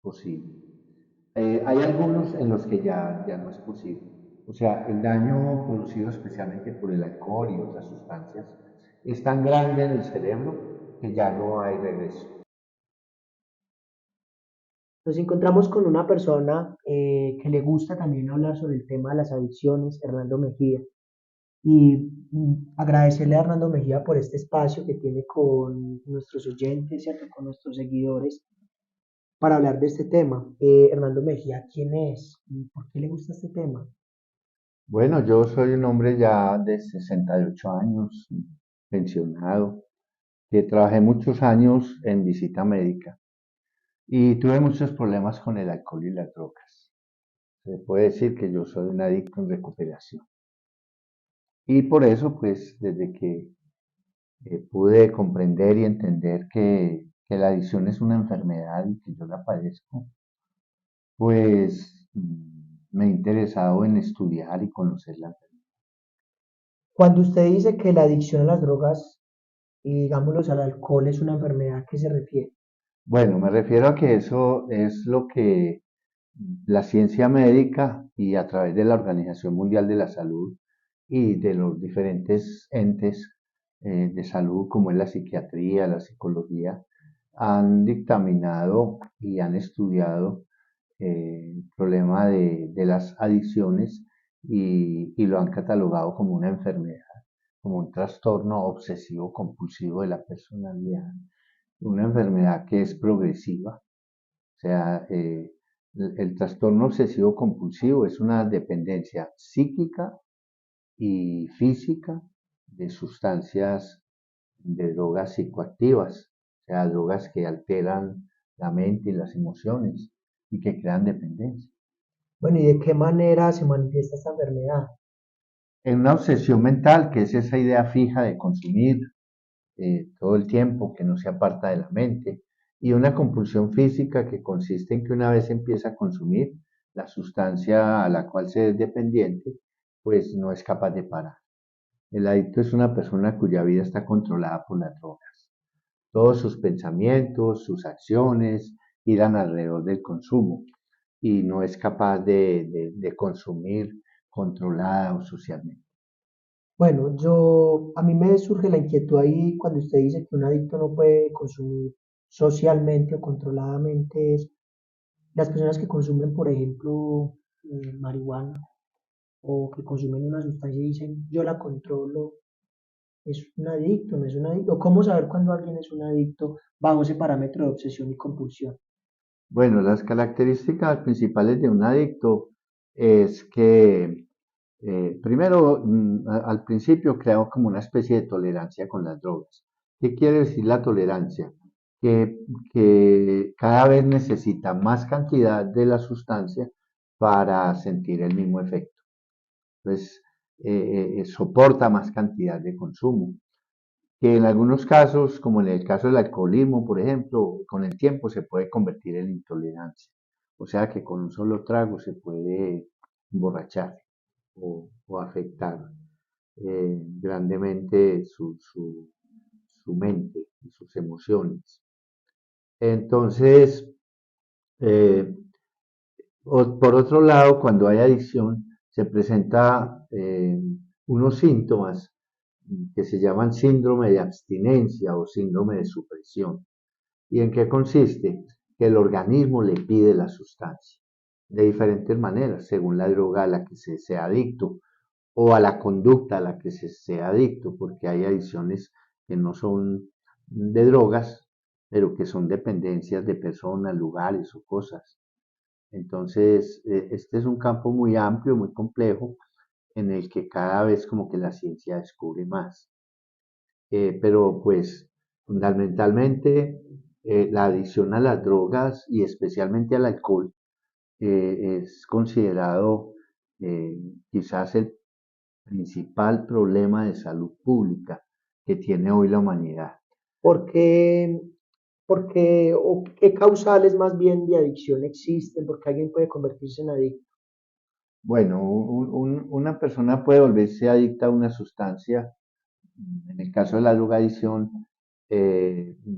posible. Hay algunos en los que ya no es posible. O sea, el daño producido especialmente por el alcohol y otras sustancias es tan grande en el cerebro que ya no hay regreso. Nos encontramos con una persona que le gusta también hablar sobre el tema de las adicciones, Hernando Mejía. Y agradecerle a Hernando Mejía por este espacio que tiene con nuestros oyentes, ¿cierto? Con nuestros seguidores, para hablar de este tema. Hernando Mejía, ¿quién es? ¿Y por qué le gusta este tema? Bueno, yo soy un hombre ya de 68 años, pensionado, que trabajé muchos años en visita médica y tuve muchos problemas con el alcohol y las drogas. Se puede decir que yo soy un adicto en recuperación. Y por eso, pues, desde que pude comprender y entender que la adicción es una enfermedad y que yo la padezco, pues me he interesado en estudiar y conocer la enfermedad. Cuando usted dice que la adicción a las drogas y digámoslo al alcohol es una enfermedad, ¿a qué se refiere? Bueno, me refiero a que eso es lo que la ciencia médica y a través de la Organización Mundial de la Salud y de los diferentes entes de salud, como es la psiquiatría, la psicología, han dictaminado y han estudiado el problema de las adicciones y lo han catalogado como una enfermedad, como un trastorno obsesivo compulsivo de la personalidad, una enfermedad que es progresiva. O sea, el trastorno obsesivo compulsivo es una dependencia psíquica y física de sustancias, de drogas psicoactivas, o sea, drogas que alteran la mente y las emociones y que crean dependencia. Bueno, ¿y de qué manera se manifiesta esta enfermedad? En una obsesión mental, que es esa idea fija de consumir todo el tiempo, que no se aparta de la mente, y una compulsión física que consiste en que una vez empieza a consumir la sustancia a la cual se es dependiente, pues no es capaz de parar. El adicto es una persona cuya vida está controlada por las drogas. Todos sus pensamientos, sus acciones giran alrededor del consumo y no es capaz de consumir controlada o socialmente. Bueno, a mí me surge la inquietud ahí cuando usted dice que un adicto no puede consumir socialmente o controladamente. Las personas que consumen, por ejemplo, marihuana o que consumen una sustancia y dicen, yo la controlo, es un adicto, no es un adicto. ¿Cómo saber cuándo alguien es un adicto bajo ese parámetro de obsesión y compulsión? Bueno, las características principales de un adicto es que, primero, al principio creamos como una especie de tolerancia con las drogas. ¿Qué quiere decir la tolerancia? Que, que cada vez necesita más cantidad de la sustancia para sentir el mismo efecto. Entonces, soporta más cantidad de consumo que en algunos casos, como en el caso del alcoholismo, por ejemplo, con el tiempo se puede convertir en intolerancia. O sea que con un solo trago se puede emborrachar o afectar grandemente su mente y sus emociones. Entonces, eh, por otro lado, cuando hay adicción, se presenta unos síntomas que se llaman síndrome de abstinencia o síndrome de supresión. ¿Y en qué consiste? Que el organismo le pide la sustancia de diferentes maneras, según la droga a la que se sea adicto o a la conducta a la que se sea adicto, porque hay adicciones que no son de drogas, pero que son dependencias de personas, lugares o cosas. Entonces, este es un campo muy amplio, muy complejo, en el que cada vez como que la ciencia descubre más. Pero pues fundamentalmente la adicción a las drogas y especialmente al alcohol es considerado eh, quizás el principal problema de salud pública que tiene hoy la humanidad. ¿Por qué, o qué causales más bien de adicción existen? Porque alguien puede convertirse en adicto. Bueno, una persona puede volverse adicta a una sustancia, en el caso de la drogadicción,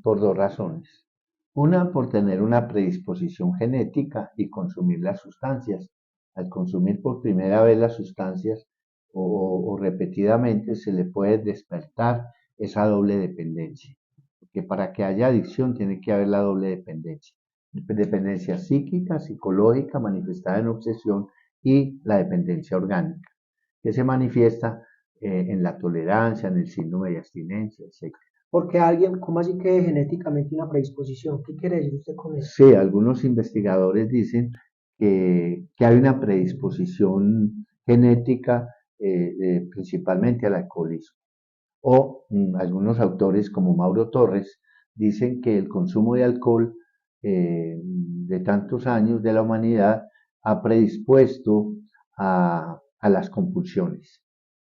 por dos razones. Una, por tener una predisposición genética y consumir las sustancias. Al consumir por primera vez las sustancias o repetidamente se le puede despertar esa doble dependencia. Porque para que haya adicción tiene que haber la doble dependencia. Dependencia psíquica, psicológica, manifestada en obsesión y la dependencia orgánica, que se manifiesta en la tolerancia, en el síndrome de abstinencia, etc. Porque alguien, ¿cómo así que genéticamente una predisposición? ¿Qué quiere decir usted con eso? Sí, algunos investigadores dicen que hay una predisposición genética principalmente al alcoholismo. O algunos autores como Mauro Torres dicen que el consumo de alcohol de tantos años de la humanidad ha predispuesto a las compulsiones.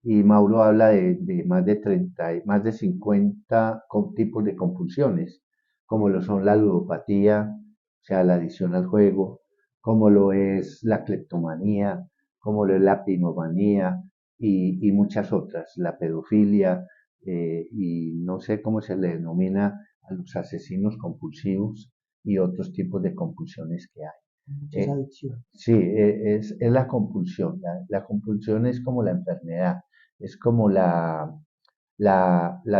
Y Mauro habla de más de 30, más de 50 tipos de compulsiones, como lo son la ludopatía, o sea, la adicción al juego, como lo es la cleptomanía, como lo es la pinomanía y muchas otras, la pedofilia, y no sé cómo se le denomina a los asesinos compulsivos y otros tipos de compulsiones que hay. Muchas adicciones. Sí, es la compulsión. La compulsión es como la enfermedad, es como la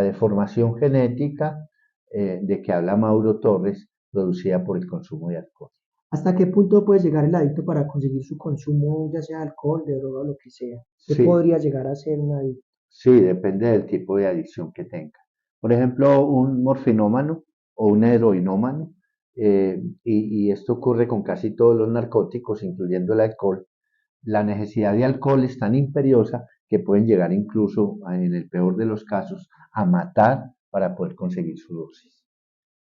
deformación genética de que habla Mauro Torres, producida por el consumo de alcohol. ¿Hasta qué punto puede llegar el adicto para conseguir su consumo, ya sea de alcohol, de droga o lo que sea? ¿Qué Sí, podría llegar a ser un adicto? sí, depende del tipo de adicción que tenga. Por ejemplo, un morfinómano o un heroinómano, y esto ocurre con casi todos los narcóticos, incluyendo el alcohol, la necesidad de alcohol es tan imperiosa que pueden llegar incluso, en el peor de los casos, a matar para poder conseguir su dosis.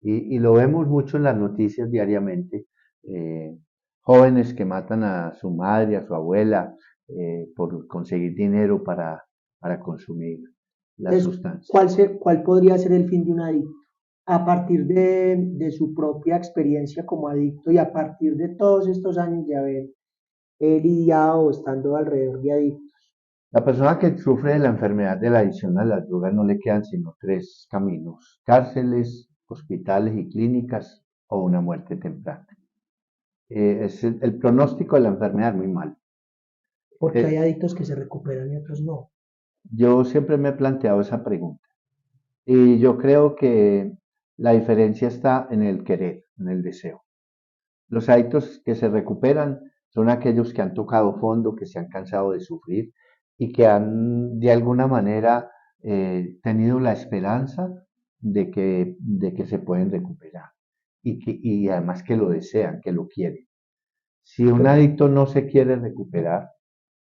Y lo vemos mucho en las noticias diariamente, eh, jóvenes que matan a su madre, a su abuela, por conseguir dinero para consumir la Entonces, sustancia. ¿cuál podría ser el fin de un adicto? A partir de su propia experiencia como adicto y a partir de todos estos años de haber lidiado o estando alrededor de adictos. La persona que sufre de la enfermedad de la adicción a las drogas no le quedan sino tres caminos: cárceles, hospitales y clínicas o una muerte temprana. El pronóstico de la enfermedad es muy malo. Porque hay Eh, adictos que se recuperan y otros no. yo siempre me he planteado esa pregunta y yo creo que la diferencia está en el querer, en el deseo. Los adictos que se recuperan son aquellos que han tocado fondo, que se han cansado de sufrir y que han de alguna manera tenido la esperanza de que se pueden recuperar y además que lo desean, que lo quieren. Si un Pero, adicto no se quiere recuperar,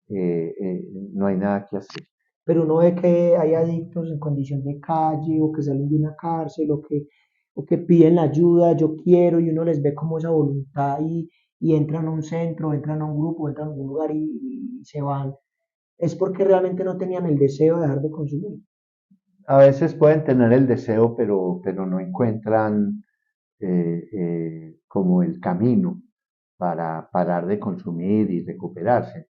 no hay nada que hacer. pero uno ve que hay adictos en condición de calle o que salen de una cárcel o que piden la ayuda, yo quiero, y uno les ve como esa voluntad y entran a un centro, entran a un grupo, entran a un lugar y se van. Es porque realmente no tenían el deseo de dejar de consumir. A veces pueden tener el deseo, pero no encuentran como el camino para parar de consumir y recuperarse.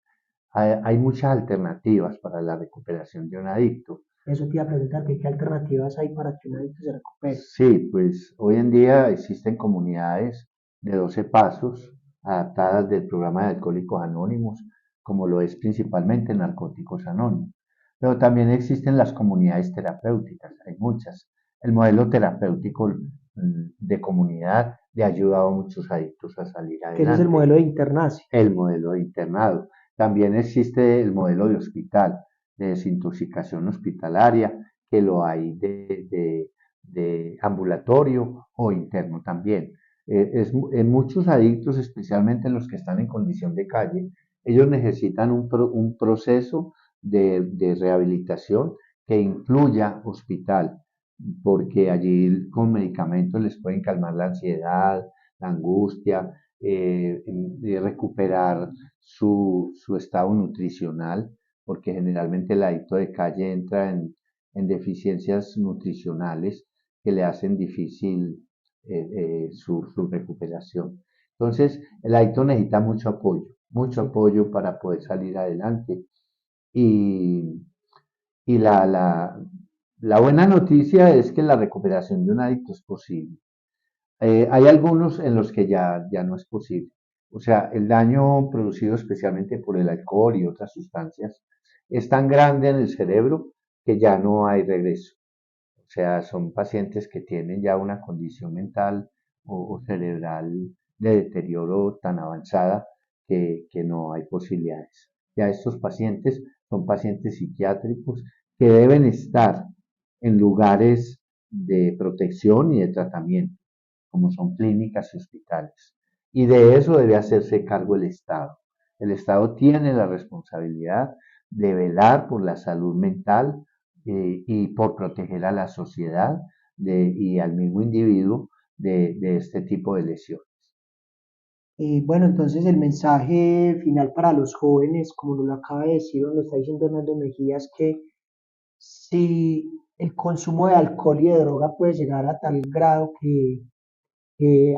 Hay muchas alternativas para la recuperación de un adicto. Eso te iba a preguntar, ¿qué alternativas hay para que un adicto se recupere? Sí, pues hoy en día existen comunidades de 12 pasos adaptadas del programa de Alcohólicos Anónimos, como lo es principalmente Narcóticos Anónimos. Pero también existen las comunidades terapéuticas, hay muchas. El modelo terapéutico de comunidad le ha ayudado a muchos adictos a salir Que ese es el adelante. modelo de internarse. El modelo de internado. También existe el modelo de hospital, de desintoxicación hospitalaria, que lo hay de ambulatorio o interno también. En muchos adictos, especialmente en los que están en condición de calle, ellos necesitan un proceso de rehabilitación que incluya hospital, porque allí con medicamentos les pueden calmar la ansiedad, la angustia, de recuperar su estado nutricional, porque generalmente el adicto de calle entra en deficiencias nutricionales que le hacen difícil su recuperación. Entonces, el adicto necesita mucho Sí. apoyo para poder salir adelante. Y, y la buena noticia es que la recuperación de un adicto es posible. Hay algunos en los que ya no es posible. O sea, el daño producido especialmente por el alcohol y otras sustancias es tan grande en el cerebro que ya no hay regreso. O sea, son pacientes que tienen ya una condición mental o cerebral de deterioro tan avanzada que no hay posibilidades. Ya estos pacientes son pacientes psiquiátricos que deben estar en lugares de protección y de tratamiento, como son clínicas y hospitales. Y de eso debe hacerse cargo el Estado. El Estado tiene la responsabilidad de velar por la salud mental y por proteger a la sociedad y al mismo individuo de este tipo de lesiones. Bueno, entonces el mensaje final para los jóvenes, como nos lo acaba de decir, o lo está diciendo Hernando Mejía, es que si el consumo de alcohol y de droga puede llegar a tal grado que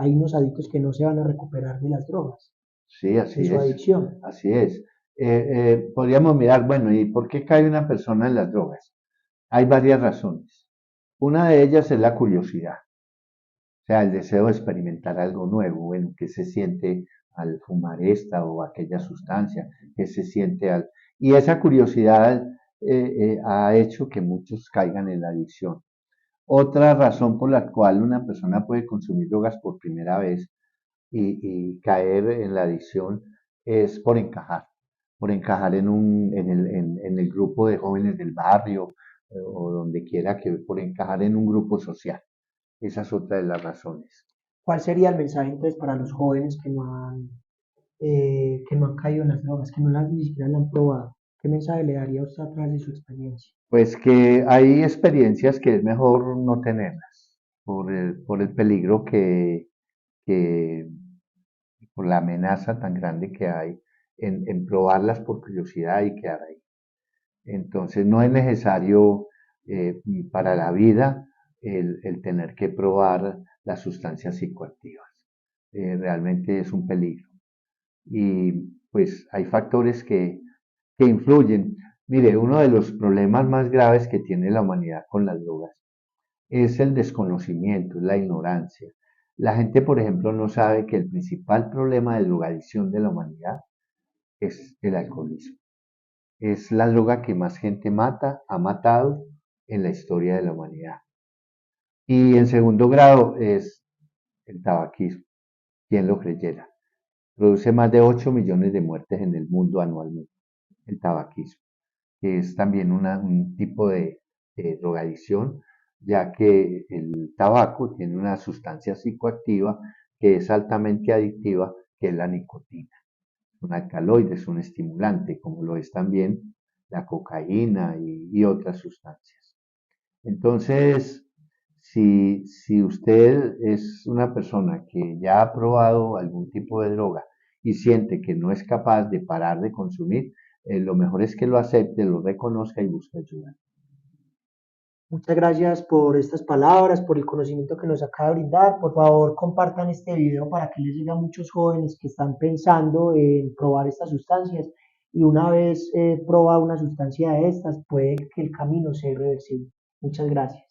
hay unos adictos que no se van a recuperar de las drogas, Sí, de así su es, adicción. así es. Podríamos mirar, bueno, ¿y por qué cae una persona en las drogas? Hay varias razones. Una de ellas es la curiosidad. O sea, el deseo de experimentar algo nuevo, bueno, qué se siente al fumar esta o aquella sustancia, qué se siente al... Y esa curiosidad ha hecho que muchos caigan en la adicción. Otra razón por la cual una persona puede consumir drogas por primera vez y caer en la adicción es por encajar en el grupo de jóvenes del barrio o donde quiera que, por encajar en un grupo social. Esa es otra de las razones. ¿Cuál sería el mensaje entonces para los jóvenes que no han caído en las drogas, que no las ni siquiera la han probado? ¿Qué mensaje le daría a usted a través de su experiencia? Pues que hay experiencias que es mejor no tenerlas por el peligro que, por la amenaza tan grande que hay en probarlas por curiosidad y quedar ahí. Entonces no es necesario para la vida el tener que probar las sustancias psicoactivas. Realmente es un peligro. Y pues hay factores que influyen. Mire, uno de los problemas más graves que tiene la humanidad con las drogas es el desconocimiento, es la ignorancia. La gente, por ejemplo, no sabe que el principal problema de drogadicción de la humanidad es el alcoholismo. Es la droga que más gente mata, ha matado en la historia de la humanidad. Y en segundo grado es el tabaquismo, quien lo creyera. Produce más de 8 millones de muertes en el mundo anualmente, el tabaquismo, que es también un tipo de drogadicción, ya que el tabaco tiene una sustancia psicoactiva que es altamente adictiva, que es la nicotina. Un alcaloide, es un estimulante, como lo es también la cocaína y otras sustancias. Entonces, si usted es una persona que ya ha probado algún tipo de droga y siente que no es capaz de parar de consumir, lo mejor es que lo acepte, lo reconozca y busque ayuda. Muchas gracias por estas palabras, por el conocimiento que nos acaba de brindar. Por favor, compartan este video para que les llegue a muchos jóvenes que están pensando en probar estas sustancias y una vez prueba una sustancia de estas, puede que el camino sea irreversible. Muchas gracias.